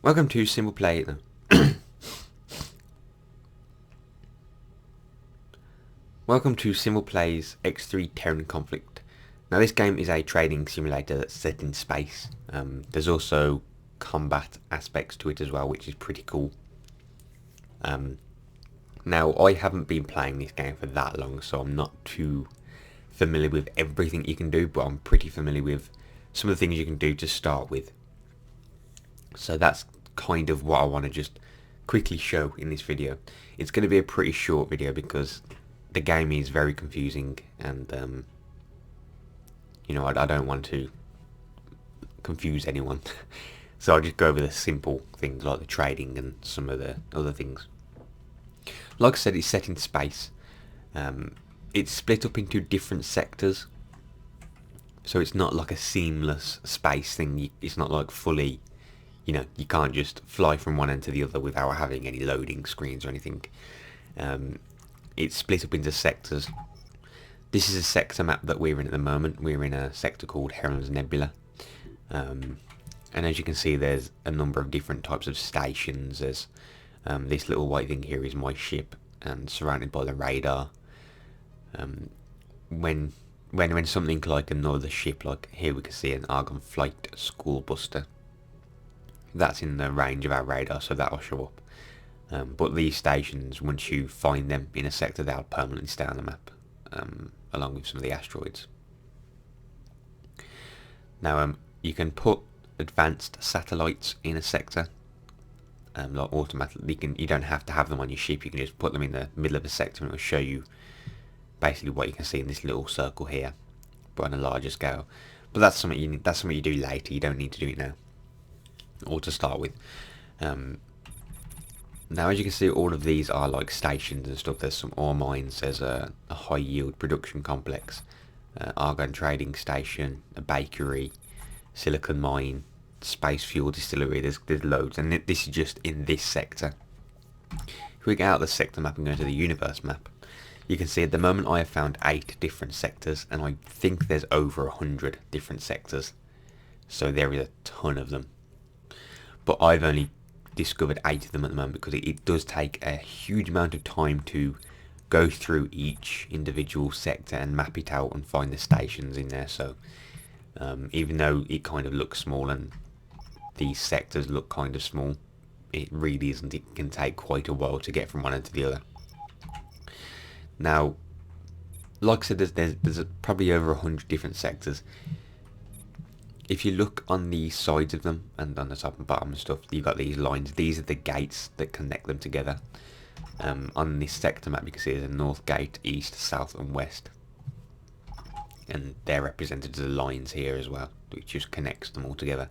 Welcome to SimplePlay. Welcome to SimplePlay's X3 Terran Conflict. Now, this game is a trading simulator that's set in space. There's also combat aspects to it as well, which is pretty cool. Now, I haven't been playing this game for that long, so I'm not too familiar with everything you can do, but I'm pretty familiar with some of the things you can do to start with. So that's kind of what I want to just quickly show in this video. It's going to be a pretty short video because the game is very confusing, and you know, I don't want to confuse anyone. So I'll just go over the simple things like the trading and some of the other things. Like I said, it's set in space. It's split up into different sectors, so it's not like a seamless space thing. It's not like fully, you know, you can't just fly from one end to the other without having any loading screens or anything. It's split up into sectors. This is a sector map that we're in at the moment. We're in a sector called Heron's Nebula. And as you can see, there's a number of different types of stations. There's this little white thing here is my ship, and surrounded by the radar. When something like another ship, like here we can see an Argon Flight School Buster, that's in the range of our radar, so that'll show up. But these stations, once you find them in a sector, they'll permanently stay on the map, along with some of the asteroids. Now, you can put advanced satellites in a sector, like automatically. You don't have to have them on your ship. You can just put them in the middle of a sector, and it will show you basically what you can see in this little circle here, but on a larger scale. But that's something you need. That's something you do later. You don't need to do it now, or to start with. Now, as you can see, all of these are like stations and stuff. There's some ore mines. There's a high yield production complex, argon trading station, a bakery, silicon mine, space fuel distillery. There's loads, and this is just in this sector. If we get out of the sector map and go to the universe map, you can see at the moment I have found 8 different sectors, and I think there's over 100 different sectors. So there is a ton of them. But I've only discovered 8 of them at the moment because it does take a huge amount of time to go through each individual sector and map it out and find the stations in there. So even though it kind of looks small and these sectors look kind of small, it really isn't. It can take quite a while to get from one end to the other. Now, like I said, there's probably over 100 different sectors. If you look on the sides of them and on the top and bottom and stuff, you've got these lines. These are the gates that connect them together. On this sector map, you can see there's a north gate, east, south and west. And they're represented as the lines here as well, which just connects them all together.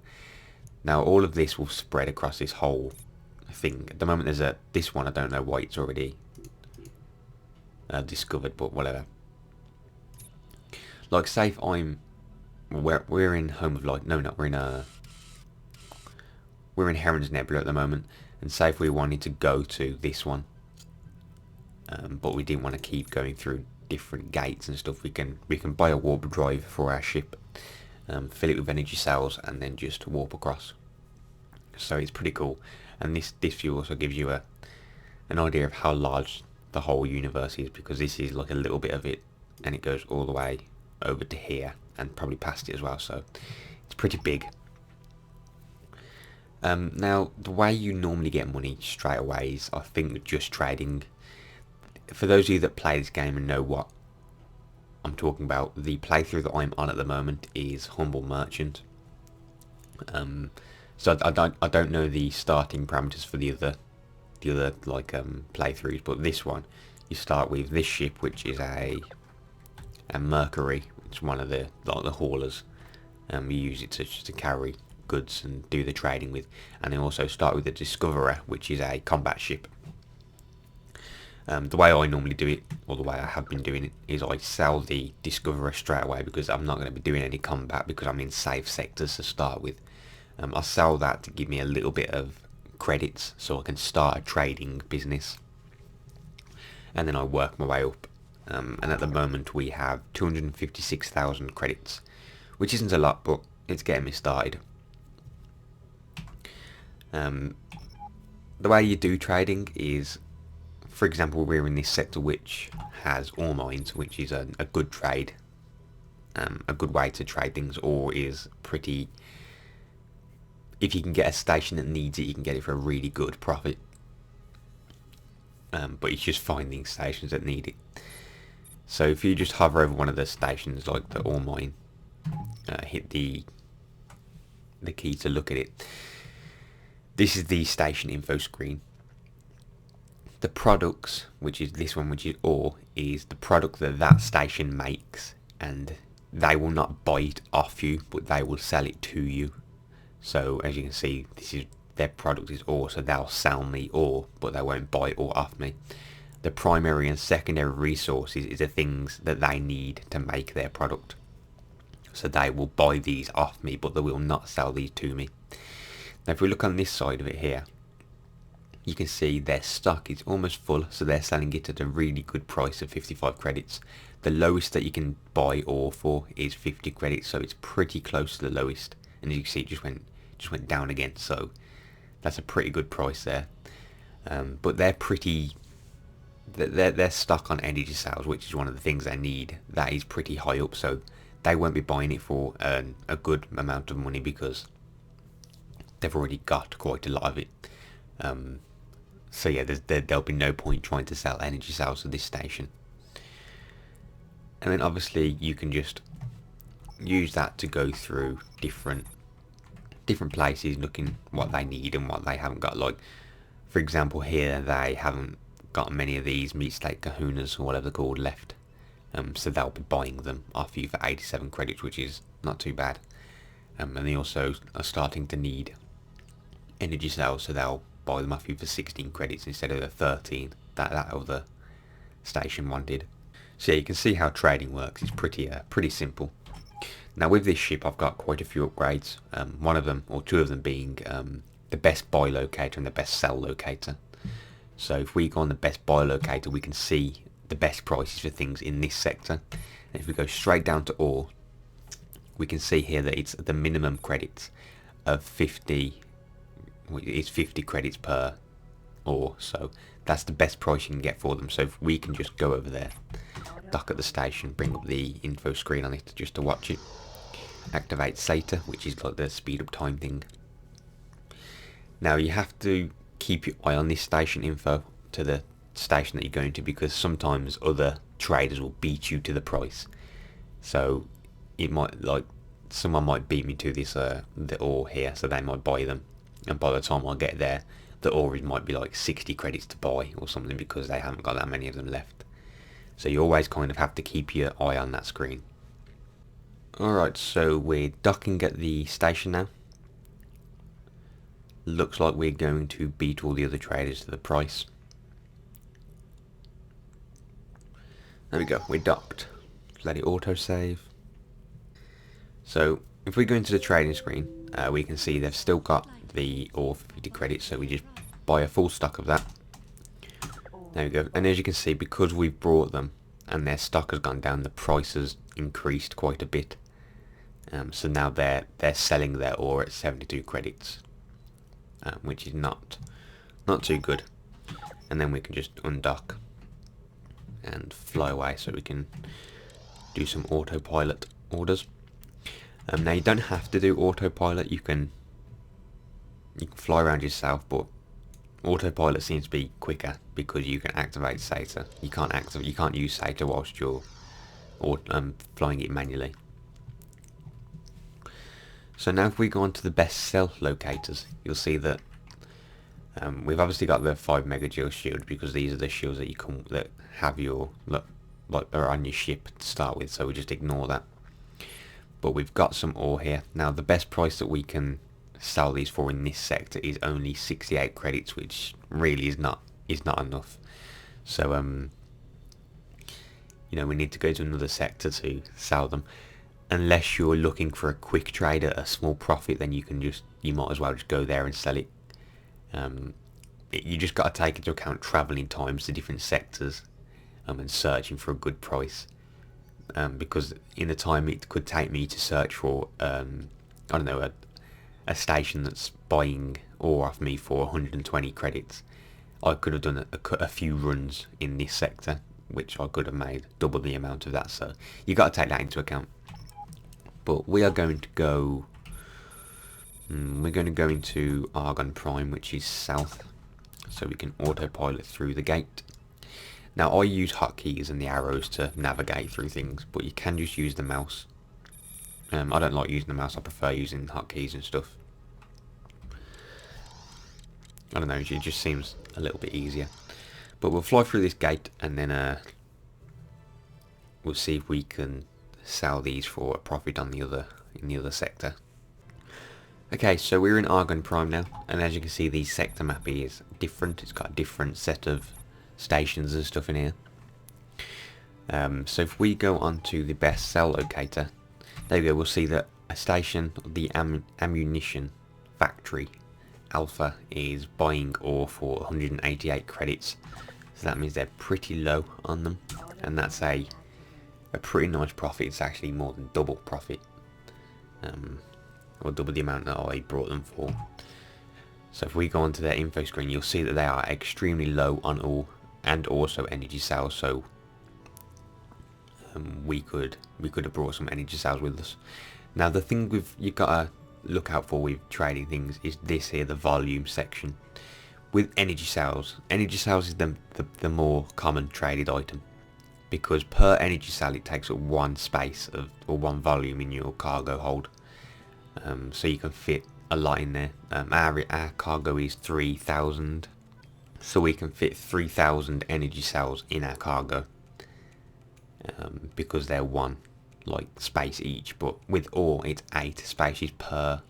Now, all of this will spread across this whole thing. At the moment, there's this one, I don't know why it's already discovered, but whatever. Like, say if we're in Home of Light. No, not. We're in Heron's Nebula at the moment. And say if we wanted to go to this one, but we didn't want to keep going through different gates and stuff, we can buy a warp drive for our ship, fill it with energy cells, and then just warp across. So it's pretty cool. And this view also gives you an idea of how large the whole universe is, because this is like a little bit of it, and it goes all the way over to here and probably past it as well, so it's pretty big. Now, the way you normally get money straight away is, I think, just trading. For those of you that play this game and know what I'm talking about, the playthrough that I'm on at the moment is Humble Merchant. So I don't know the starting parameters for the other like playthroughs, but this one, you start with this ship, which is a Mercury. It's one of the haulers. You use it to carry goods and do the trading with. And then also start with the Discoverer, which is a combat ship. The way I normally do it, or the way I have been doing it, is I sell the Discoverer straight away because I'm not going to be doing any combat because I'm in safe sectors to start with. I'll sell that to give me a little bit of credits so I can start a trading business. And then I work my way up. And at the moment we have 256,000 credits, which isn't a lot, but it's getting me started. The way you do trading is, for example, we're in this sector which has ore mines, which is a good trade, a good way to trade things. Ore is pretty, if you can get a station that needs it, you can get it for a really good profit. But it's just finding stations that need it. So if you just hover over one of the stations, like the ore mine, hit the key to look at it. This is the station info screen. The products, which is this one, which is ore, is the product that that station makes, and they will not buy it off you, but they will sell it to you. So as you can see, this is their product is ore, so they'll sell me ore, but they won't buy ore off me. The primary and secondary resources is the things that they need to make their product. So they will buy these off me, but they will not sell these to me. Now if we look on this side of it here, you can see their stock is almost full, so they're selling it at a really good price of 55 credits. The lowest that you can buy ore for is 50 credits, so it's pretty close to the lowest. And as you can see, it just went down again, so that's a pretty good price there. But they're pretty, their stock on energy sales, which is one of the things they need, that is pretty high up, so they won't be buying it for a good amount of money because they've already got quite a lot of it. So yeah, there'll be no point trying to sell energy cells to this station. And then obviously you can just use that to go through different places, looking what they need and what they haven't got. Like for example here, they haven't got many of these meat steak kahunas or whatever they're called left. So they'll be buying them off you for 87 credits, which is not too bad. And they also are starting to need energy cells, so they'll buy them off you for 16 credits instead of the 13 that other station wanted. So yeah, you can see how trading works. It's pretty simple. Now with this ship, I've got quite a few upgrades. One of them, or two of them, being the best buy locator and the best sell locator. So if we go on the best buy locator, we can see the best prices for things in this sector. And if we go straight down to ore, we can see here that it's the minimum credits of 50. It's 50 credits per ore, so that's the best price you can get for them. So if we can just go over there, dock at the station, bring up the info screen on it just to watch it, activate SATA, which is like the speed up time thing. Now you have to keep your eye on this station info to the station that you're going to, because sometimes other traders will beat you to the price. So it might, like, someone might beat me to this the ore here, so they might buy them, and by the time I get there, the ore might be like 60 credits to buy or something, because they haven't got that many of them left. So you always kind of have to keep your eye on that screen. Alright, so we're docking at the station now. Looks like we're going to beat all the other traders to the price. There we go, we're docked. Let it autosave. So if we go into the trading screen, we can see they've still got the ore for 50 credits, so we just buy a full stock of that. There we go. And as you can see, because we've brought them and their stock has gone down, the price has increased quite a bit. So now they're selling their ore at 72 credits, which is not too good. And then we can just undock and fly away, so we can do some autopilot orders. Now you don't have to do autopilot. You can fly around yourself, but autopilot seems to be quicker because you can activate SATA. You can't use SATA whilst you're flying it manually. So now if we go on to the best sell locators, you'll see that we've obviously got the 5 megajoule shield, because these are the shields that have your are on your ship to start with, so we just ignore that. But we've got some ore here. Now the best price that we can sell these for in this sector is only 68 credits, which really is not enough. So you know, we need to go to another sector to sell them. Unless you're looking for a quick trade at a small profit, then you might as well just go there and sell it. You just got to take into account travelling times to different sectors and searching for a good price. Because in the time it could take me to search for I don't know, a station that's buying ore off me for 120 credits, I could have done a few runs in this sector, which I could have made double the amount of that. So you got to take that into account. But we are going to go. We're going to go into Argon Prime, which is south, so we can autopilot through the gate. Now I use hotkeys and the arrows to navigate through things, but you can just use the mouse. I don't like using the mouse, I prefer using hotkeys and stuff. I don't know, it just seems a little bit easier. But we'll fly through this gate and then we'll see if we can sell these for a profit on the other sector. Okay, so we're in Argon Prime now, and as you can see, the sector map is different. It's got a different set of stations and stuff in here. So if we go on to the best sell locator, there we go. We'll see that a station, the ammunition factory Alpha, is buying ore for 188 credits. So that means they're pretty low on them, and that's a pretty nice profit. It's actually more than double profit. Or double the amount that I brought them for. So if we go onto their info screen, you'll see that they are extremely low on ore and also energy sales. So we could have brought some energy sales with us. Now the thing you've got to look out for with trading things is this here, the volume section. With energy sales is the more common traded item, because per energy sale it takes up one space or one volume in your cargo hold. So you can fit a lot in there. Our cargo is 3,000, so we can fit 3,000 energy cells in our cargo, because they're one space each. But with ore it's 8 spaces per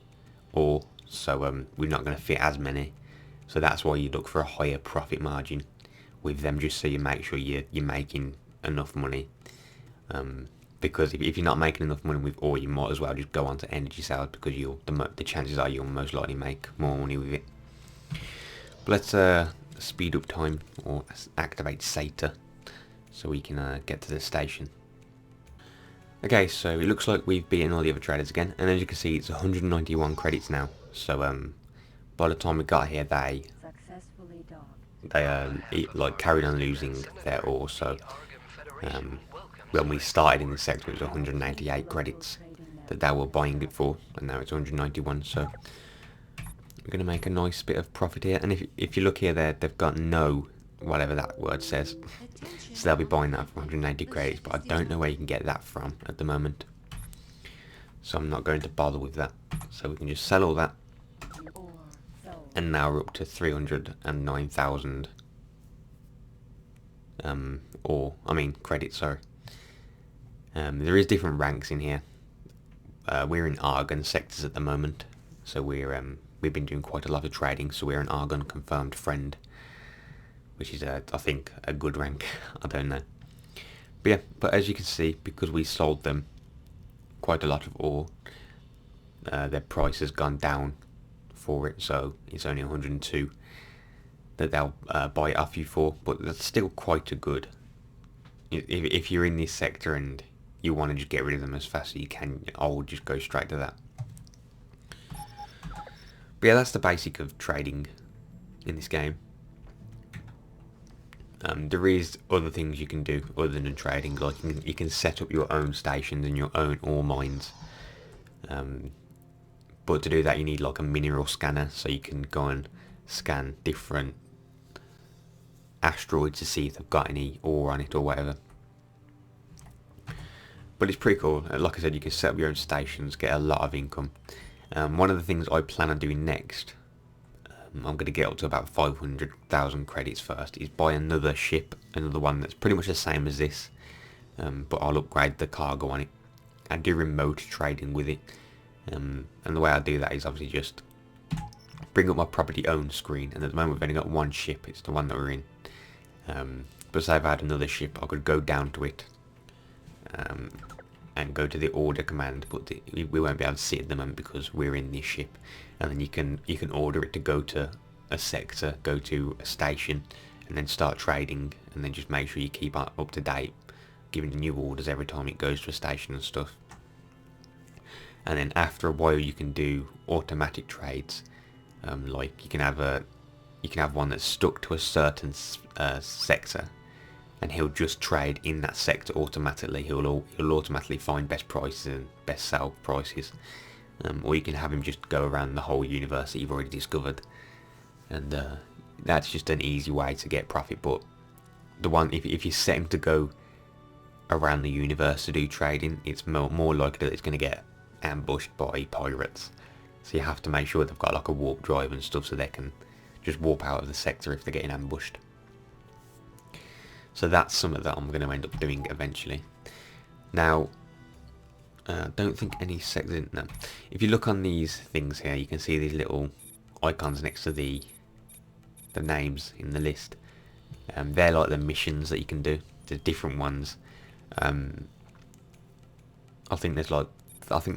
ore, so we're not going to fit as many. So that's why you look for a higher profit margin with them, just so you make sure you're making enough money. Because if you're not making enough money with ore, you might as well just go on to energy sales, because the chances are you'll most likely make more money with it. But let's speed up time, or activate SATA, so we can get to the station. Okay, so it looks like we've beaten all the other traders again, and as you can see, it's 191 credits now. So by the time we got here, they carried on losing their ore. So when we started in this sector, it was 188 credits that they were buying it for, and now it's 191. So we're going to make a nice bit of profit here. And if you look here, they've got no whatever that word says, so they'll be buying that for 180 credits. But I don't know where you can get that from at the moment, so I'm not going to bother with that. So we can just sell all that, and now we're up to 309,000 credits. Sorry. There is different ranks in here. We're in Argon sectors at the moment, so we've been doing quite a lot of trading. So we're an Argon confirmed friend, which is I think a good rank. I don't know, but yeah. But as you can see, because we sold them quite a lot of ore, their price has gone down for it. So it's only 102 that they'll buy it off you for, but that's still quite a good. If you're in this sector and you want to just get rid of them as fast as you can, I would just go straight to that. But yeah, that's the basic of trading in this game. There is other things you can do other than trading, like you can set up your own stations and your own ore mines. But to do that you need like a mineral scanner, so you can go and scan different asteroids to see if they've got any ore on it or whatever. But it's pretty cool. Like I said, you can set up your own stations, get a lot of income. One of the things I plan on doing next, I'm going to get up to about 500,000 credits first, is buy another ship, another one that's pretty much the same as this, but I'll upgrade the cargo on it and do remote trading with it. And the way I do that is obviously just bring up my property owned screen, and at the moment we've only got one ship, it's the one that we're in. But say if I had another ship, I could go down to it and go to the order command, but we won't be able to see it at the moment because we're in this ship. And then you can order it to go to a sector, go to a station, and then start trading, and then just make sure you keep up to date, giving new orders every time it goes to a station and stuff. And then after a while you can do automatic trades, Like you can have one that's stuck to a certain sector, and he'll just trade in that sector automatically. He'll automatically find best prices and best sell prices. Or you can have him just go around the whole universe that you've already discovered, and that's just an easy way to get profit. But the one, if you set him to go around the universe to do trading, it's more likely that it's going to get ambushed by pirates. So you have to make sure they've got like a warp drive and stuff, so they can just warp out of the sector if they're getting ambushed. So that's something that I'm going to end up doing eventually. Now, don't think any sectors. No. If you look on these things here, you can see these little icons next to the names in the list. They're like the missions that you can do. The different ones. I think that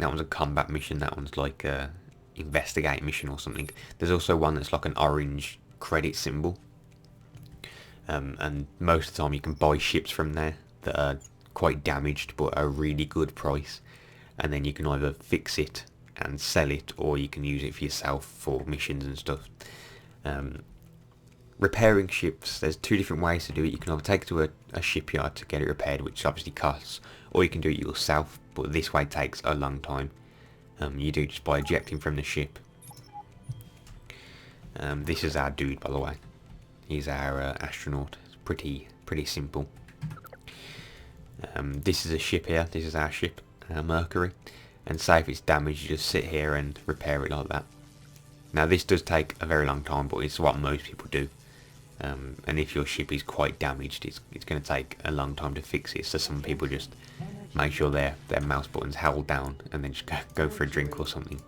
one's a combat mission. That one's like a investigate mission or something. There's also one that's like an orange credit symbol. And most of the time you can buy ships from there that are quite damaged but a really good price, and then you can either fix it and sell it, or you can use it for yourself for missions and stuff. Repairing ships, there's two different ways to do it. You can either take it to a shipyard to get it repaired, which obviously costs, or you can do it yourself, but this way takes a long time. You do just by ejecting from the ship. This is our dude, by the way. He's our astronaut. It's pretty simple. This is a ship here. This is our ship, Mercury. And say if it's damaged, you just sit here and repair it like that. Now this does take a very long time, but it's what most people do. And if your ship is quite damaged, it's going to take a long time to fix it. So some people just make sure their mouse button's held down and then just go for a drink or something.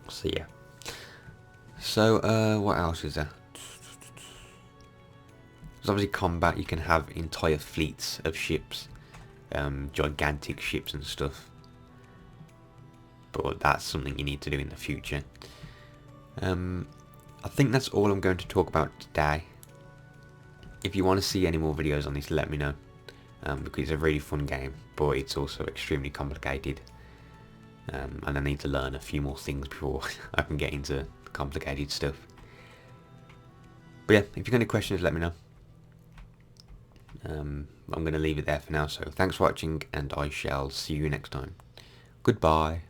So yeah. So what else is there? There's obviously combat. You can have entire fleets of ships, gigantic ships and stuff. But that's something you need to do in the future. I think that's all I'm going to talk about today. If you want to see any more videos on this, let me know. Because it's a really fun game, but it's also extremely complicated. And I need to learn a few more things before I can get into complicated stuff. But yeah, if you've got any questions, let me know. I'm going to leave it there for now, so thanks for watching, and I shall see you next time. Goodbye.